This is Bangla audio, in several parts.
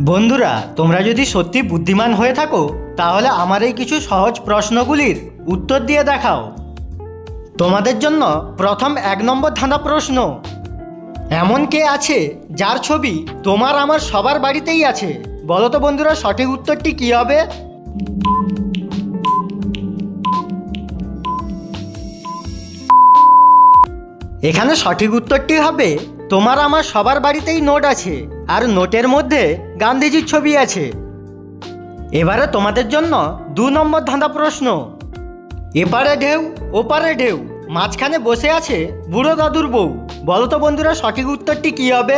বন্ধুরা, তোমরা যদি সত্যি বুদ্ধিমান হয়ে থাকো তাহলে আমার এই কিছু সহজ প্রশ্নগুলির উত্তর দিয়ে দেখাও। তোমাদের জন্য প্রথম 1 নম্বর ধাঁধা প্রশ্ন। এমন কে আছে যার ছবি তোমার আমার সবার বাড়িতেই আছে? বলো তো বন্ধুরা, সঠিক উত্তরটি কী হবে? এখানে সঠিক উত্তরটি হবে তোমার আমার সবার বাড়িতেই নোট আছে, আর নোটের মধ্যে গান্ধীজির ছবি আছে। এবারে তোমাদের জন্য 2 নম্বর ধাঁধা প্রশ্ন। এপারে ঢেউ ওপারে ঢেউ, মাঝখানে বসে আছে বুড়ো দাদুর বউ। বলো তো বন্ধুরা, সঠিক উত্তরটি কী হবে?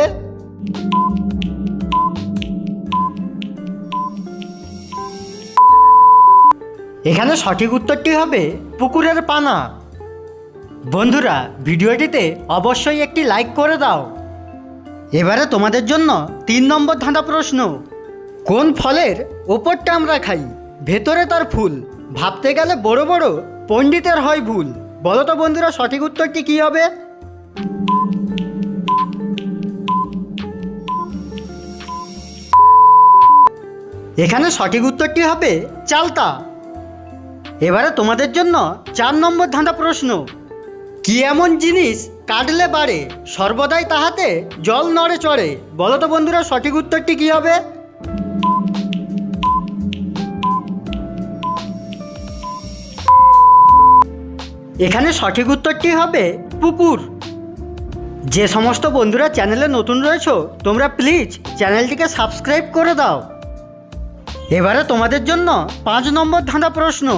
এখানে সঠিক উত্তরটি হবে পুকুরের পানা। বন্ধুরা, ভিডিওটিতে অবশ্যই একটি লাইক করে দাও। এবারে তোমাদের জন্য 3 নম্বর ধাঁধা প্রশ্ন। কোন ফলের ওপরটা আমরা খাই, ভেতরে তার ফুল, ভাবতে গেলে বড় বড়, পণ্ডিতের হয় ভুল? বলো তো বন্ধুরা, সঠিক উত্তরটি কী হবে? এখানে সঠিক উত্তরটি হবে চালতা। এবারে তোমাদের জন্য 4 নম্বর ধাঁধা প্রশ্ন। কি এমন জিনিস কাটলে বাড়ে, সর্বদাই তাহাতে জল নড়ে চড়ে? বলো তো বন্ধুরা, সঠিক উত্তরটি কী হবে? এখানে সঠিক উত্তরটি হবে পুকুর। যে সমস্ত বন্ধুরা চ্যানেলে নতুন রয়েছো তোমরা প্লিজ চ্যানেলটিকে সাবস্ক্রাইব করে দাও। এবারে তোমাদের জন্য 5 নম্বর ধাঁধা প্রশ্ন।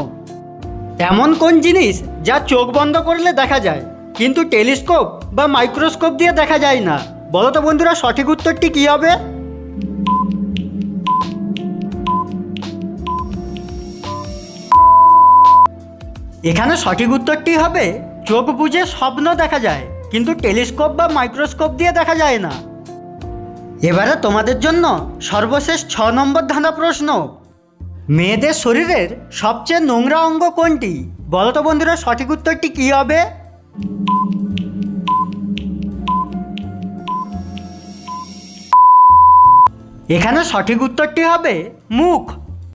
এমন কোন জিনিস যা চোখ বন্ধ করলে দেখা যায় কিন্তু টেলিস্কোপ বা মাইক্রোস্কোপ দিয়ে দেখা যায় না? বলো তো বন্ধুরা, সঠিক উত্তরটি কী হবে? এখানে সঠিক উত্তরটি হবে চোখ বুজে স্বপ্ন দেখা যায় কিন্তু টেলিস্কোপ বা মাইক্রোস্কোপ দিয়ে দেখা যায় না। এবারে তোমাদের জন্য সর্বশেষ 6 নম্বর ধাঁধা প্রশ্ন। মেয়েদের শরীরের সবচেয়ে নোংরা অঙ্গ কোনটি? বলো তো বন্ধুরা, সঠিক উত্তরটি কী হবে? এখানে সঠিক উত্তরটি হবে মুখ।